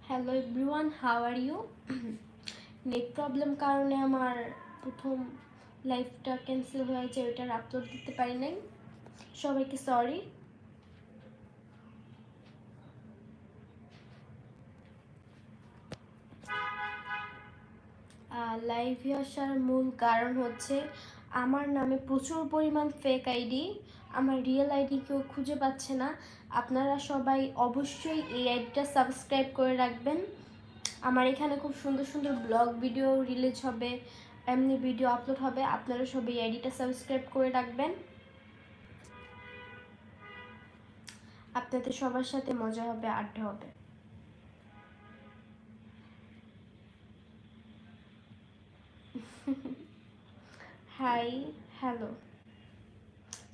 Hello everyone, how are you? Net problem কারণে আমার প্রথম লাইভটা ক্যান্সেল হয়েছে, ওইটার আপলোড দিতে পারি নাই। সবাইকে সরি। লাইভে আসার মূল কারণ হচ্ছে আমার নামে প্রচুর পরিমাণ ফেক আইডি, আমার রিয়েল আইডি কেউ খুঁজে পাচ্ছে না। আপনারা সবাই অবশ্যই এই আইডিটা সাবস্ক্রাইব করে রাখবেন। আমার এখানে খুব সুন্দর সুন্দর ব্লগ ভিডিও রিলিজ হবে, এমনি ভিডিও আপলোড হবে। আপনারা সবাই এই আইডিটা সাবস্ক্রাইব করে রাখবেন। আপনাদের সবার সাথে মজা হবে, আড্ডা হবে। Hi, hello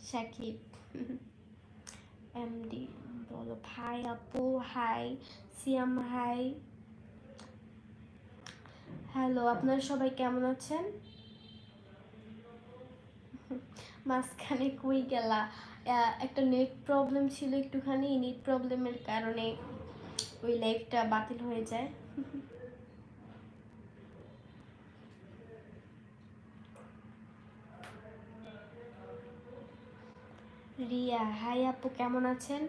Shakib. এমডি বলো হাই আপু, হাই সিয়াম, হাই হ্যালো। আপনারা সবাই কেমন আছেন? মাঝখানে কই গেলা? একটা নেট প্রবলেম ছিল, একটুখানি নেট প্রবলেমের কারণে ওই লাইভটা বাতিল হয়ে যায়। রিয়া, হাই আপু, কেমন আছেন?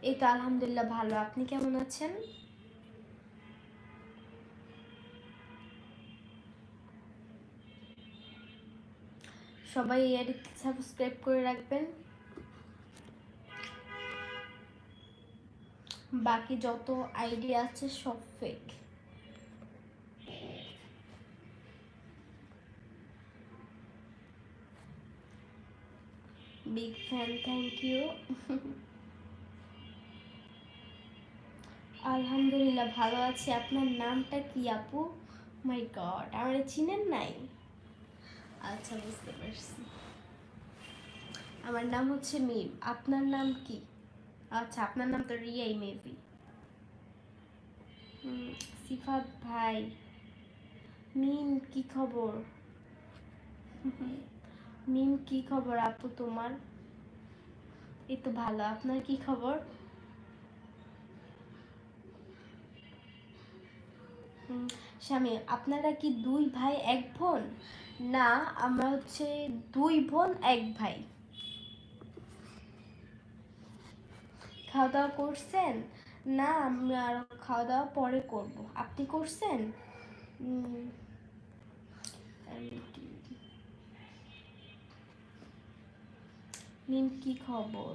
এই তো আলহামদুলিল্লাহ ভালো, আপনি কেমন আছেন? সবাই এই আইডিতে সাবস্ক্রাইব করে রাখবেন। বাকি যত আইডি আছে সব fake. Big fan, thank you. আলহামদুলিল্লাহ ভালো আছি। আপনার নামটা কি আপু? মাই গড, আমার চিনেন নাই? আচ্ছা, বুঝতে পারছি। আমার নাম হচ্ছে মিম। আপনার নাম কি? আচ্ছা, আপনার নাম তো রিয়াই মেবি। সিফাত ভাই, মিম কি খবর? মিম কি খবর আপু তোমার? এই তো ভালো, আপনার কি খবর? স্বামী, আপনারা কি দুই ভাই এক বোন? না, আমরা হচ্ছে দুই বোন এক ভাই। খাওয়া দাওয়া করছেন? না, আমি আর খাওয়া দাওয়া পরে করব। আপনি করছেন? মিম কি খবর?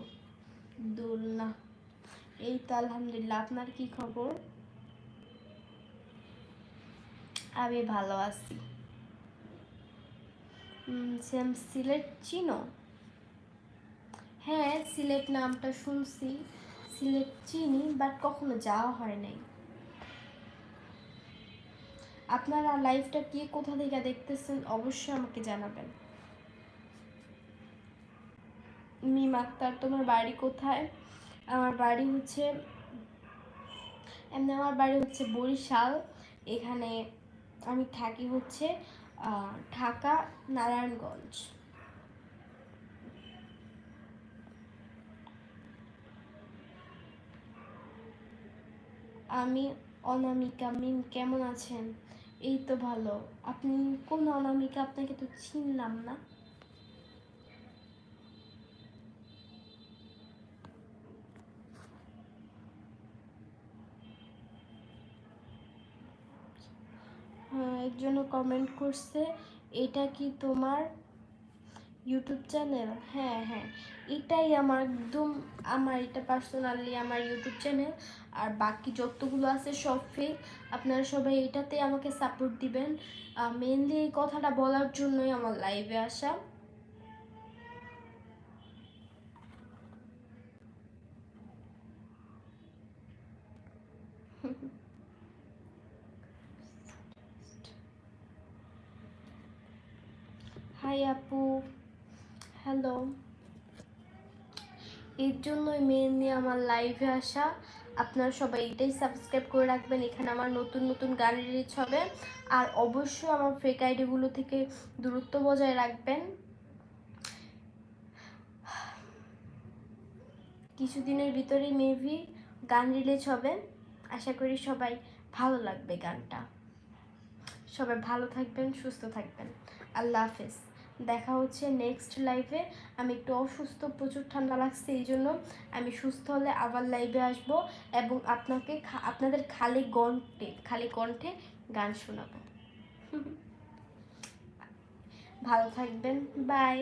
দোলনা, এই তো আলহামদুলিল্লাহ। আপনার কি খবর? আমি ভালো আছি। সেম, সিলেট চিনো? হ্যাঁ, সিলেট নামটা শুনছি, সিলেট চিনি, বাট কখনো যাওয়া হয় নাই। আপনারা লাইভটা কি কোথা থেকে দেখতেছেন অবশ্যই আমাকে জানাবেন। মিম আক্তার, তোমার বাড়ি কোথায়? আমার বাড়ি হচ্ছে বরিশাল। এখানে আমি থাকি হচ্ছে ঢাকা, নারায়ণগঞ্জ। আমি অনামিকা। মিম কেমন আছেন? এই তো ভালো। আপনি কোন অনামিকা? আপনাকে তো চিনলাম না। হ্যাঁ, একজনও কমেন্ট করছে, এটা কি তোমার ইউটিউব চ্যানেল? হ্যাঁ হ্যাঁ, এটাই আমার একদম, আমার এটা পার্সোনালি আমার ইউটিউব চ্যানেল। আর বাকি যতগুলো আছে সব ফেক। আপনারা সবাই এটাতে আমাকে সাপোর্ট দিবেন। মেনলি এই কথাটা বলার জন্যই আমার লাইভে আসা। হাই আপু, হ্যালো। এর জন্যই মেনলি আমার লাইভে আসা। আপনারা সবাই এটাই সাবস্ক্রাইব করে রাখবেন। এখানে আমার নতুন নতুন গান রিলিজ হবে। আর অবশ্যই আমার ফেক আইডিগুলো থেকে দূরত্ব বজায় রাখবেন। কিছুদিনের ভিতরেই মেবি গান রিলিজ হবে। আশা করি সবাই ভালো লাগবে গানটা। সবাই ভালো থাকবেন, সুস্থ থাকবেন। আল্লাহ হাফেজ। দেখা হচ্ছে নেক্সট লাইভে। আমি একটু অসুস্থ, প্রচুর ঠান্ডা লাগছে, এই জন্য আমি সুস্থ হলে আবার লাইভে আসব এবং আপনাদের খালি কণ্ঠে গান শোনাবো। ভালো থাকবেন, বাই।